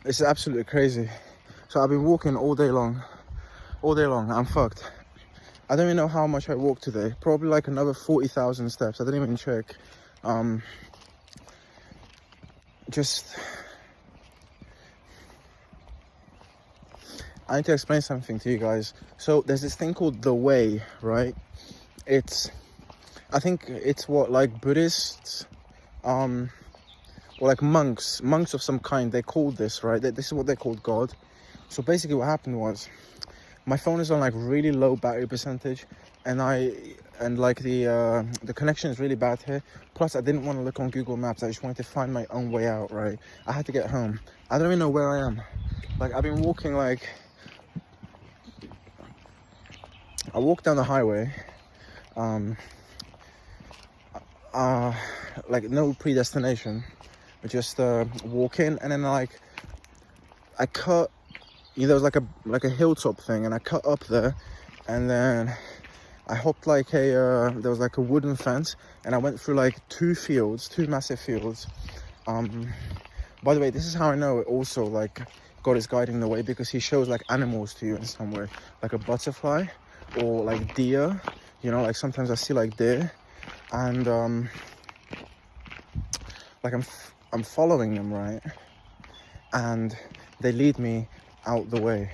It's absolutely crazy. So I've been walking all day long. I'm fucked. I don't even know how much I walked today. Probably like another 40,000 steps. I didn't even check. Just, I need to explain something to you guys. So there's this thing called the way, right? I think it's what, like Buddhists, or like monks of some kind, they called this, right? This is what they called God. So basically what happened was, my phone is on like really low battery percentage, and like the connection is really bad here. Plus I didn't want to look on Google Maps. I just wanted to find my own way out, right? I had to get home. I don't even know where I am. Like I've been walking, like I walked down the highway, like no predestination, but just walking, and then like I cut, there was like a hilltop thing, and I cut up there, and then I hopped like there was like a wooden fence, and I went through like two massive fields. By the way, this is how I know it also, like, God is guiding the way, because he shows like animals to you in some way, like a butterfly or like deer, like sometimes I see like deer, and like I'm following them, right? And they lead me out the way.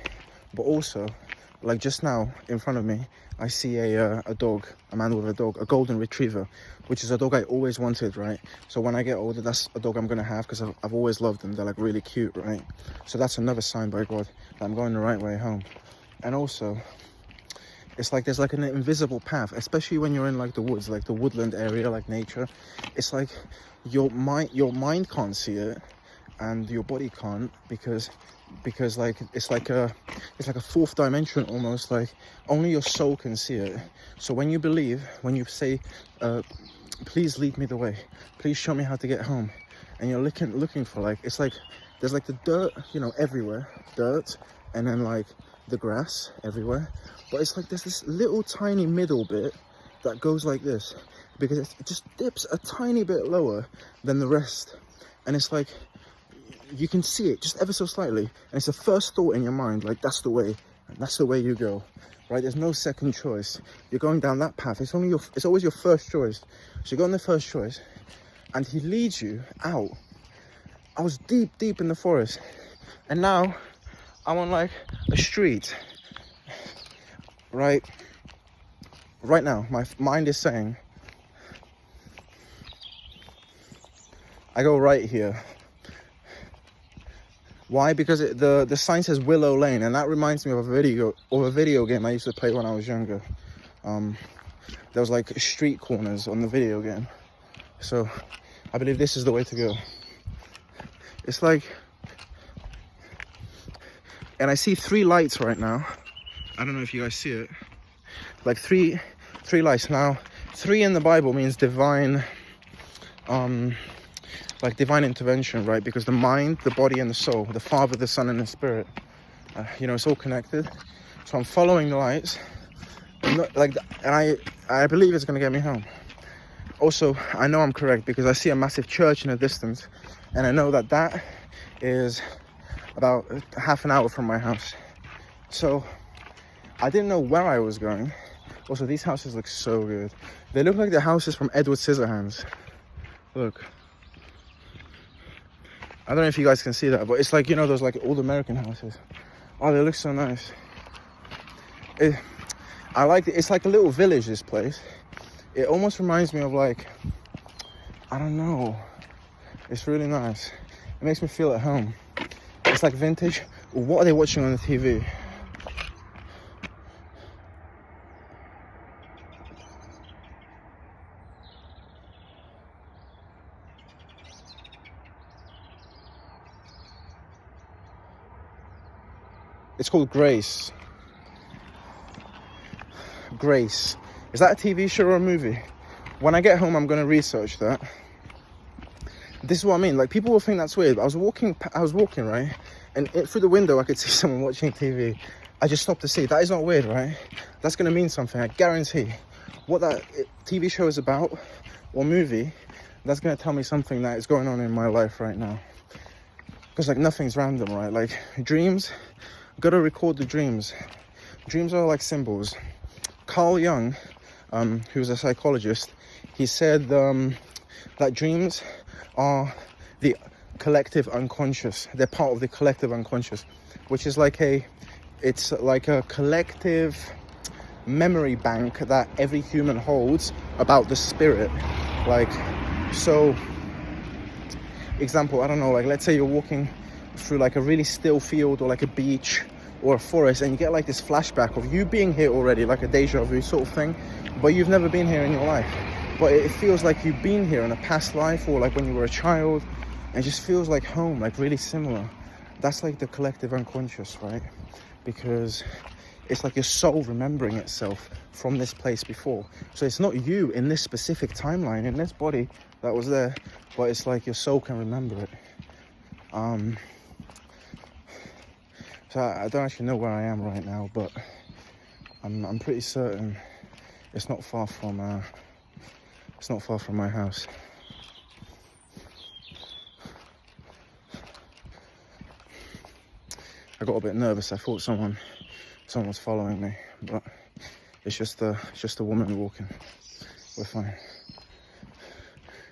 But also, like just now in front of me, I see a dog, a man with a dog, a golden retriever, which is a dog I always wanted, right? So when I get older, that's a dog I'm gonna have, because I've always loved them. They're like really cute, right? So that's another sign by God that I'm going the right way home. And also, it's like there's like an invisible path, especially when you're in like the woods, like the woodland area, like nature. It's like your mind can't see it, and your body can't, because like it's like a fourth dimension almost. Like only your soul can see it. So when you believe, when you say, please lead me the way, please show me how to get home, and you're looking for, like, it's like there's like the dirt, everywhere, dirt, and then like the grass everywhere, but it's like there's this little tiny middle bit that goes like this, because it just dips a tiny bit lower than the rest, and it's like you can see it just ever so slightly, and it's the first thought in your mind, like that's the way you go, right? There's no second choice. You're going down that path. It's always your first choice. So you go on the first choice, and he leads you out. I was deep in the forest, and now I'm on like a street, right now. My mind is saying, I go right here. Why? Because the sign says Willow Lane, and that reminds me of a video game I used to play when I was younger. There was like street corners on the video game, so I believe this is the way to go. It's like, and I see 3 lights right now. I don't know if you guys see it. Like three lights. Now, 3 in the Bible means divine, like divine intervention, right? Because the mind, the body, and the soul, the Father, the Son, and the Spirit, it's all connected. So I'm following the lights, and I believe it's gonna get me home. Also, I know I'm correct because I see a massive church in the distance, and I know that is about half an hour from my house. So I didn't know where I was going. Also, these houses look so good. They look like the houses from Edward Scissorhands. Look. I don't know if you guys can see that, but it's like, those like old American houses. Oh, they look so nice. I like it. It's like a little village, this place. It almost reminds me of like, I don't know. It's really nice. It makes me feel at home. It's like vintage. What are they watching on the TV? It's called Grace. Grace. Is that a TV show or a movie? When I get home, I'm going to research that. This is what I mean. Like, people will think that's weird. I was walking, right? And through the window, I could see someone watching TV. I just stopped to see. That is not weird, right? That's going to mean something. I guarantee. What that TV show is about, or movie, that's going to tell me something that is going on in my life right now. because like nothing's random, right? Like dreams, gotta record the dreams. Dreams are like symbols. Carl Jung, who's a psychologist, he said that dreams are the collective unconscious. They're part of the collective unconscious, which is like it's like a collective memory bank that every human holds about the spirit. Like, so example, I don't know, like let's say you're walking through like a really still field or like a beach or a forest, and you get like this flashback of you being here already, like a deja vu sort of thing, but you've never been here in your life, but it feels like you've been here in a past life, or like when you were a child, and it just feels like home, like really similar. That's like the collective unconscious, right? Because it's like your soul remembering itself from this place before. So it's not you in this specific timeline, in this body that was there, but it's like your soul can remember it. So I don't actually know where I am right now, but I'm pretty certain it's not far from my house. I got a bit nervous. I thought someone was following me, but it's just a woman walking. We're fine.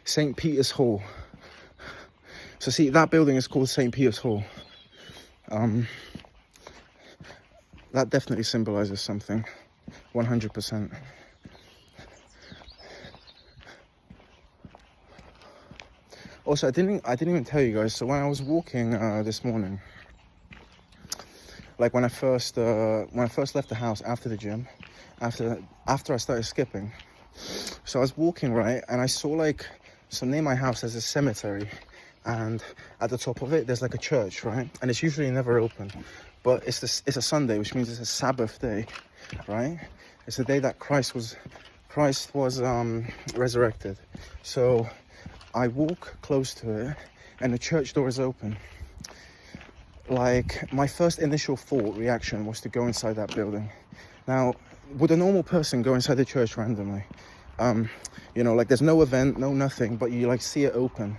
St. Peter's Hall. So see, that building is called St. Peter's Hall. That definitely symbolizes something, 100%. Also, I didn't even tell you guys. So when I was walking this morning, like when I first left the house after the gym, after I started skipping, so I was walking, right, and I saw like, so near my house there's a cemetery, and at the top of it there's like a church, right, and it's usually never open, but it's a Sunday, which means it's a Sabbath day, right? It's the day that Christ was resurrected. So I walk close to it, and the church door is open. Like, my first initial reaction was to go inside that building. Now, would a normal person go inside the church randomly? You know, like there's no event, no nothing, but you like see it open,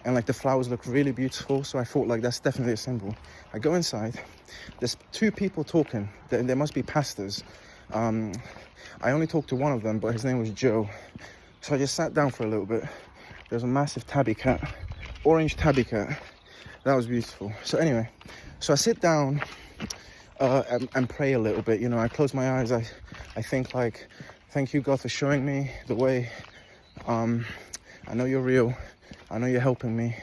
and like the flowers look really beautiful. So I thought like that's definitely a symbol. I go inside. There's two people talking. There must be pastors. I only talked to one of them, but his name was Joe. So I just sat down for a little bit. There's a massive tabby cat, orange tabby cat. That was beautiful. So anyway, so I sit down and pray a little bit. You know, I close my eyes. I think like, thank you, God, for showing me the way. I know you're real. I know you're helping me.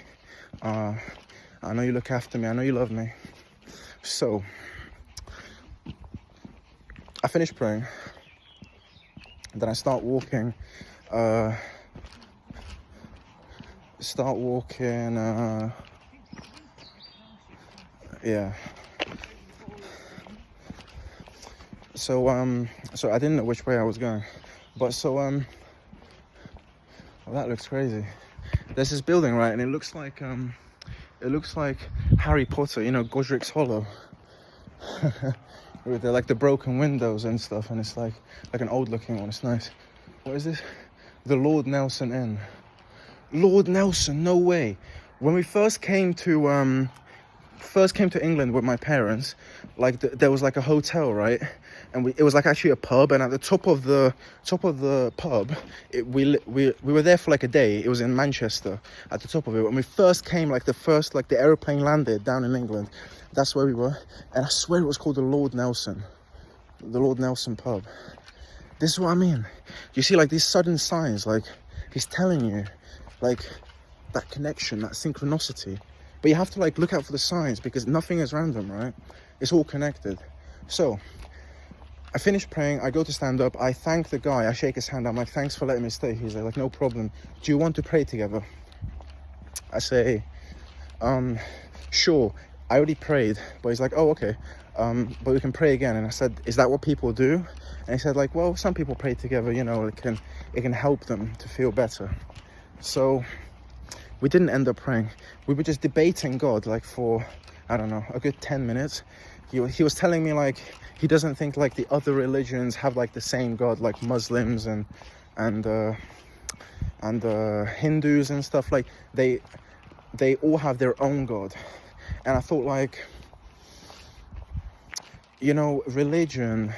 I know you look after me. I know you love me. So I finish praying. Then I start walking. Yeah. So I didn't know which way I was going, but well, that looks crazy. There's this building, right, and it looks like Harry Potter, you know, Godric's Hollow. They're like the broken windows and stuff, and it's like an old looking one. It's nice. What is this? The Lord Nelson Inn. Lord Nelson, no way. When we first came to England with my parents, like there was like a hotel, right, and it was like actually a pub, and at the top of the pub, we were there for like a day. It was in Manchester at the top of it. When we first came, like the aeroplane landed down in England, that's where we were, and I swear it was called the Lord Nelson pub. This is what I mean. You see like these sudden signs, like he's telling you, like that connection, that synchronicity. But you have to like look out for the signs, because nothing is random, right? It's all connected. So I finish praying. I go to stand up. I thank the guy. I shake his hand. I'm like, thanks for letting me stay. He's like, no problem. Do you want to pray together? I say, sure. I already prayed. But he's like, oh, okay. But we can pray again. And I said, is that what people do? And he said, like, well, some people pray together, you know, it can help them to feel better. So we didn't end up praying. We were just debating God, like for, I don't know, a good 10 minutes. He was telling me like he doesn't think like the other religions have like the same God, like Muslims and Hindus and stuff. Like they all have their own God. And I thought, like, you know, religion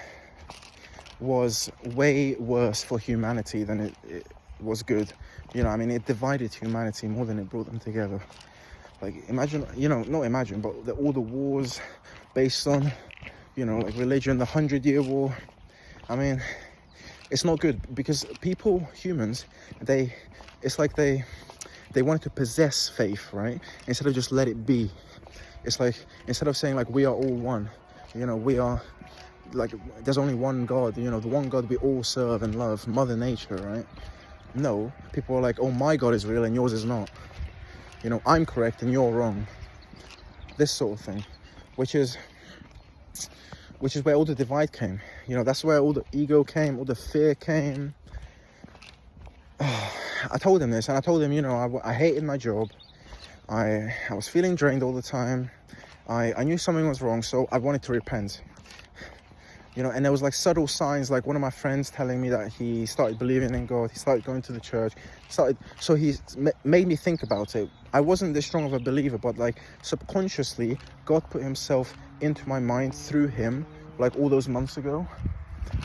was way worse for humanity than it was good. You know, I mean, it divided humanity more than it brought them together. Like, imagine, you know, not imagine, but all the wars based on, you know, like religion, the 100-Year War. I mean, it's not good, because people, humans, it's like they wanted to possess faith, right? Instead of just let it be. It's like, instead of saying, like, we are all one, you know, we are, like, there's only one God, you know, the one God we all serve and love, Mother Nature, right? No, people are like, oh, my God is real and yours is not. You know, I'm correct and you're wrong. This sort of thing, which is where all the divide came. You know, that's where all the ego came, all the fear came. I told him this, and I told him, you know, I hated my job. I was feeling drained all the time. I knew something was wrong, so I wanted to repent. You know, and there was like subtle signs, like one of my friends telling me that he started believing in God, he started going to the church, so he made me think about it. I wasn't this strong of a believer, but like subconsciously, God put himself into my mind through him, like all those months ago.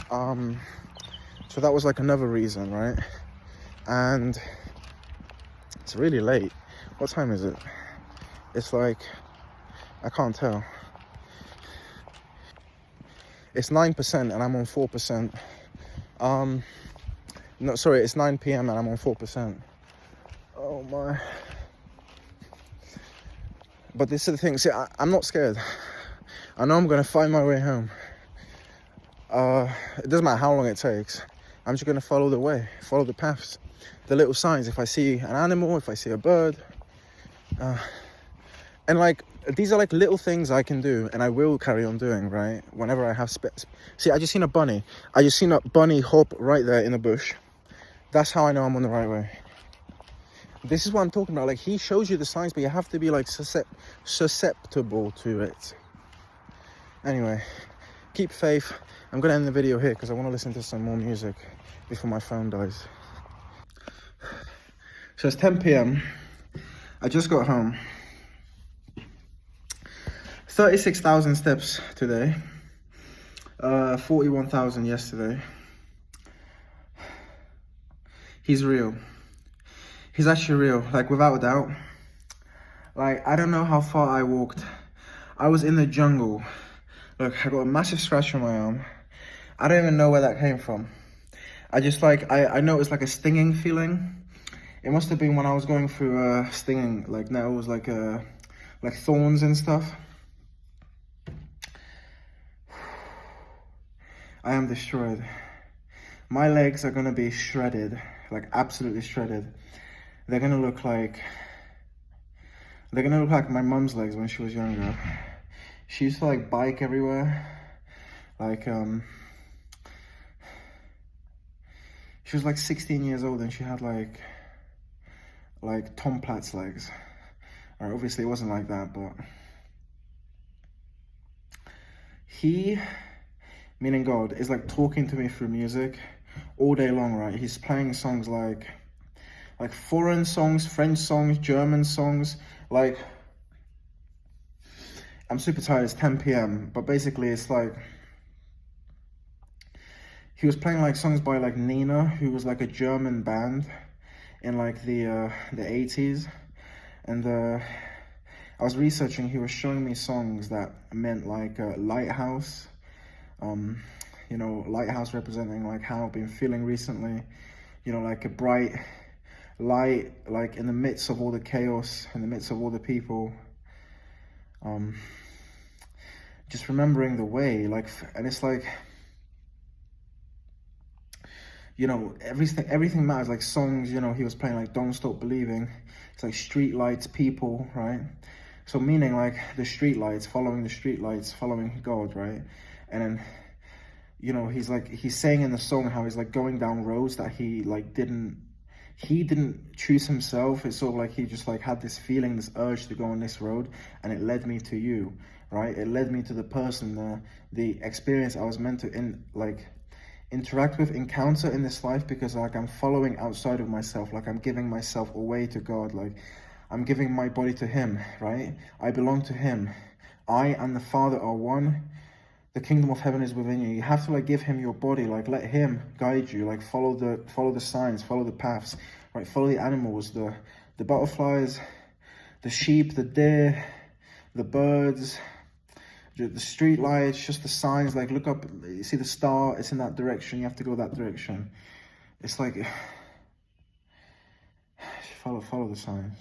So that was like another reason, right? And it's really late. What time is it? It's like, I can't tell. It's 9% and I'm on 4%. No, sorry, it's 9 p.m. and I'm on 4%. Oh my. But this is the thing, see, I'm not scared. I know I'm gonna find my way home. It doesn't matter how long it takes. I'm just gonna follow the way, follow the paths, the little signs. If I see an animal, if I see a bird, and like, these are like little things I can do, and I will carry on doing, right? Whenever I have space. See, I just seen a bunny. I just seen a bunny hop right there in the bush. That's how I know I'm on the right way. This is what I'm talking about. Like, he shows you the signs, but you have to be like susceptible to it. Anyway, keep faith. I'm gonna end the video here because I want to listen to some more music before my phone dies. So it's 10 p.m. I just got home. 36,000 steps today, 41,000 yesterday. He's real. He's actually real, like, without a doubt. Like, I don't know how far I walked. I was in the jungle. Look, I got a massive scratch on my arm. I don't even know where that came from. I just, like, I noticed like a stinging feeling. It must have been when I was going through stinging, like, nettles, like thorns and stuff. I am destroyed. My legs are gonna be shredded, like absolutely shredded. They're gonna look like my mum's legs when she was younger. She used to like bike everywhere. Like, she was like 16 years old and she had like Tom Platt's legs. Or obviously it wasn't like that, but he, meaning God, is like talking to me through music all day long, right? He's playing songs like foreign songs, French songs, German songs. Like, I'm super tired, it's 10 p.m. But basically it's like, he was playing like songs by like Nina, who was like a German band in like the 80s. And I was researching, he was showing me songs that meant like Lighthouse. You know, lighthouse representing like how I've been feeling recently, you know, like a bright light, like in the midst of all the chaos, in the midst of all the people, just remembering the way, like, and it's like, you know, everything matters, like songs, you know, he was playing like Don't Stop Believing, it's like street lights, people, right? So meaning like the street lights, following God, right? And then, you know, he's saying in the song how he's like going down roads that he didn't choose himself. It's sort of like he just like had this feeling, this urge to go on this road, and it led me to you, right? It led me to the person, the experience I was meant to interact with, encounter in this life, because like I'm following outside of myself, like I'm giving myself away to God, like I'm giving my body to him, right? I belong to him. I and the Father are one. The kingdom of heaven is within you. You have to like give him your body, like let him guide you, like follow the signs, follow the paths, right? Follow the animals, the butterflies, the sheep, the deer, the birds, the street lights, just the signs. Like look up, you see the star, it's in that direction. You have to go that direction. It's like follow the signs.